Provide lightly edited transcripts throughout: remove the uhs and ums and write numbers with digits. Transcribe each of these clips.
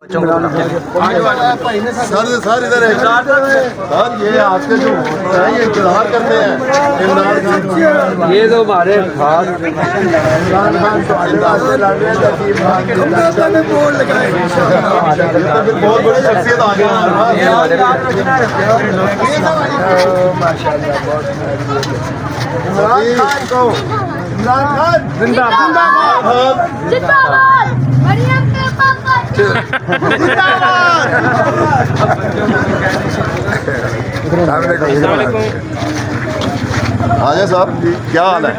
Sir इधर है sir, ये आपके जो है ये इंतजार करते हैं ये तो हमारे खास बहुत बड़ी शख्सियत आ गई। इमरान खान को, इमरान खान जिंदाबाद जिंदाबाद मरियम के पापा हाँ जी साहब, क्या हाल है?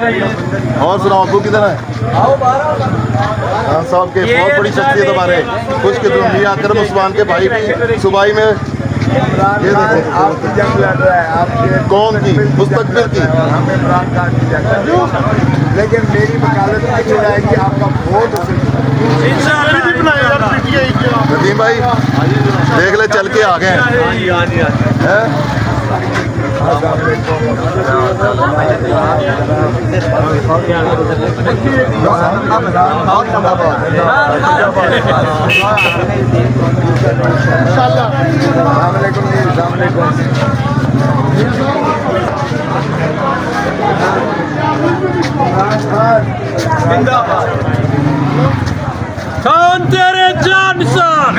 और सुनाओ, अब्बू किधर है? खान साहब के बहुत बड़ी शख्सियत हमारे खुश के मियां अकरम उस्मान के भाई सूबाई में ये देखो आपकी जंग लड़ रहा है, आपके कौन की? मुस्तकबिल की। हम इमरान खान की जंग लड़ रहे हैं। लेकिन मेरी वकालत में जो रहेगी आपका वोट नदीम भाई देख ले, चल के आ गए हैं। खान तेरे जान निशान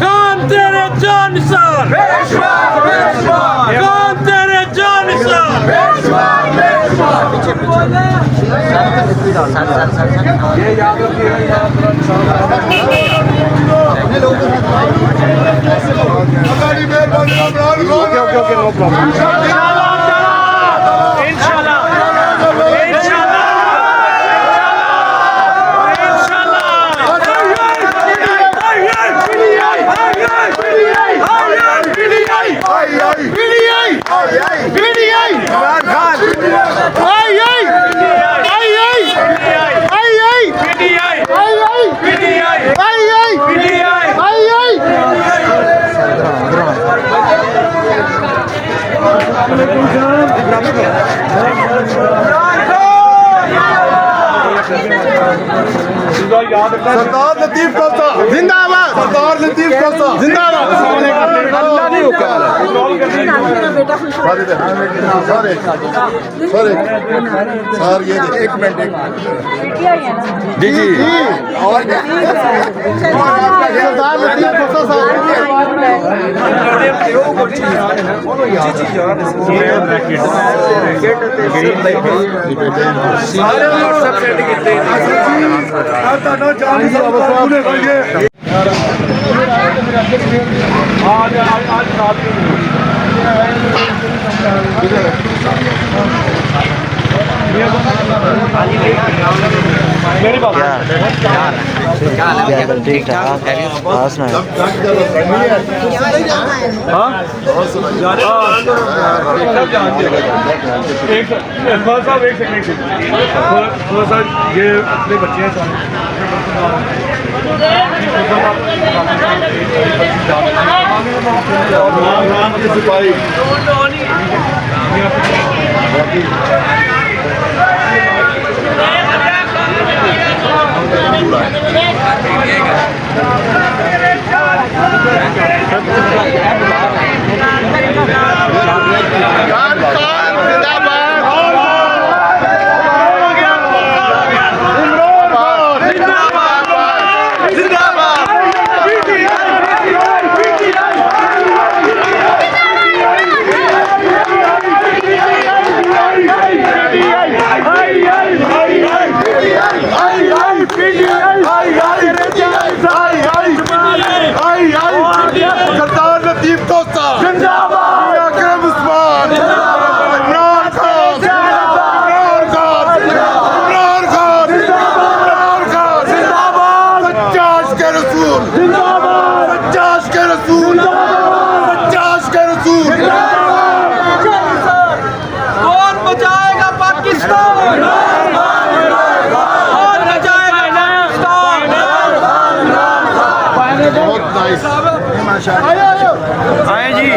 खान तेरे जान निशान खान तेरे जान निशान सरदार लतीफ कोसा जिंदाबाद, सरदार लतीफ कोसा जिंदाबाद। अल्लाह नहीं हुक्म सर ये एक मिनट जी जी और सरदार लतीफ कोसा साहब मेरी बात ठीक ठाक बस ना एक साहब एक सेकंड थोड़ा सा ये अपने बच्चे हैं सिपाही सरदार लतीफ कोसा जिंदाबाद, अकरम उस्मान इमरान खान इमरान खान इमरान खान इमरान खान जिंदाबाद, सच्चा इश्क़ रसूल जिंदाबाद, सच्चा इश्क़ रसूल सच्चा इश्क़ रसूल। कौन बचाएगा पाकिस्तान कौन बचाएगा हिंदुस्तान बहुत नाइस आए जी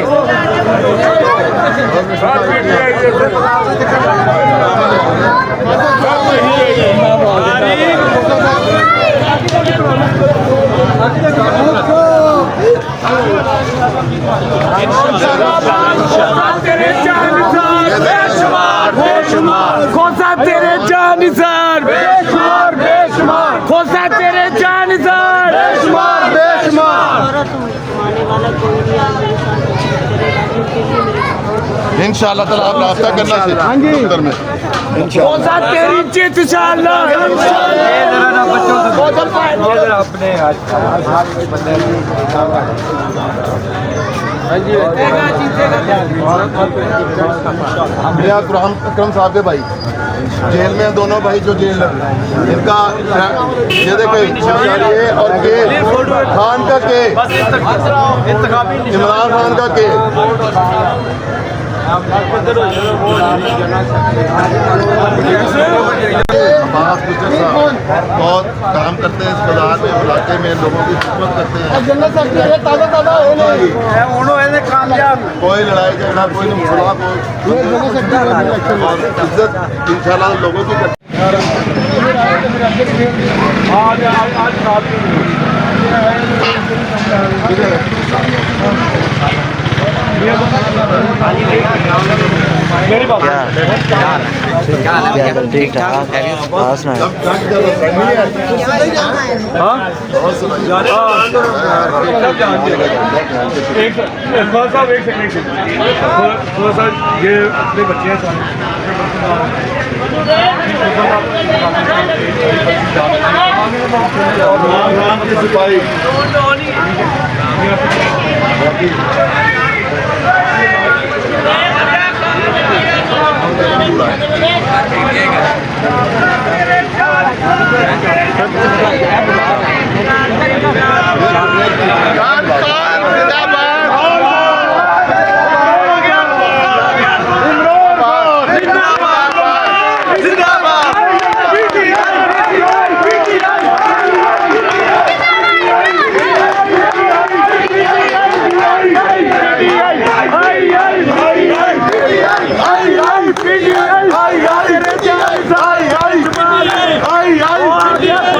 तेरे जानिसार बेशुमार बेशुमार खोसा तेरे जानिसार बेशुमार बेशुमार खोसा तेरे जानिसार बेशुमार बेशुमार आने वाला कोई भी आज मेरे साथ करेगा क्योंकि ये मेरे इंशाअल्लाह ताला आप रास्ता करना उत्तर में खोसा तेरी जीत इंशाअल्लाह मेरा अकरम साहब के भाई जेल में दोनों भाई जो जेल इनका ये देखो है और के खान का के इमरान खान का के अब्बास गुज्जर साहब बहुत काम करते हैं इस बाजार में इलाके में लोगों की खिदमत करते हैं कोई लड़ाई झगड़ा कोई मसला कोई और इज्जत इंशाल्लाह लोगों की करते आज रात मेरी बात क्या ठीक ठाक पास में एक थोड़ा सा एक सेकंड थोड़ा सा ये अपने बच्चे हैं सिपाही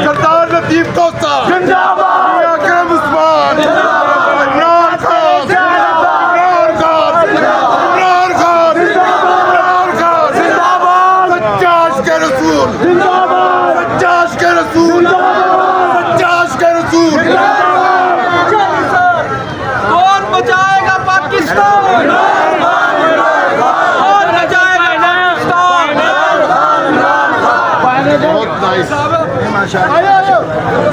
सरदार लतीफ कोसा जिंदाबाद अकरम उस्मान इमरान खान इमरान खान इमरान खान इमरान खान जिंदाबाद सच्चाश के रसूल जिंदाबाद सच्चाश के रसूल सच्चाश के रसूल कौन बचाएगा पाकिस्तान कौन बचाएगा पाकिस्तान बहुत नाइस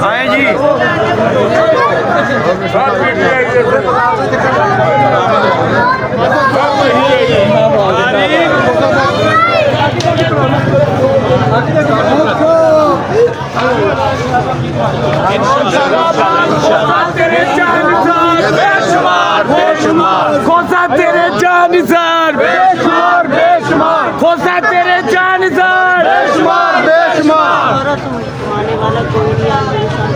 आए जी तेरे जानिसार बेशुमार बेशुमार खोसा तेरे जानिसार बेशुमार बेशुमार खोसा तेरे जानिसार बेशुमार बेशुमार आने वाला कोई भी आज मेरे साथ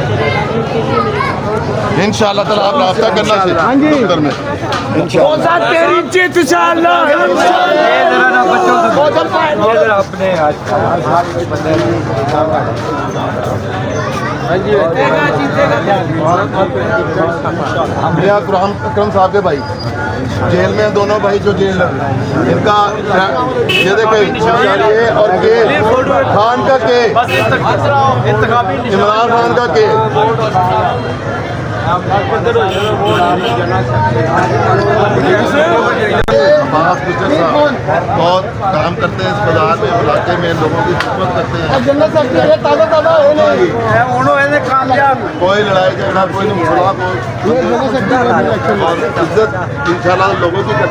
करेगा क्योंकि ये मेरे इंशाअल्लाह ताला आप रास्ता करना उत्तर में खोसा तेरी जीत इंशाअल्लाह मेरा अकरम साहब के भाई जेल में दोनों भाई जो जेल इनका ये देखो है और के खान का के इमरान खान का के अब्बास गुज्जर साहब बहुत काम करते हैं इस बाजार में इलाके में लोगों की खिदमत करते हैं कोई लड़ाई झगड़ा कोई मसला कोई और इज्जत इंशाल्लाह लोगों की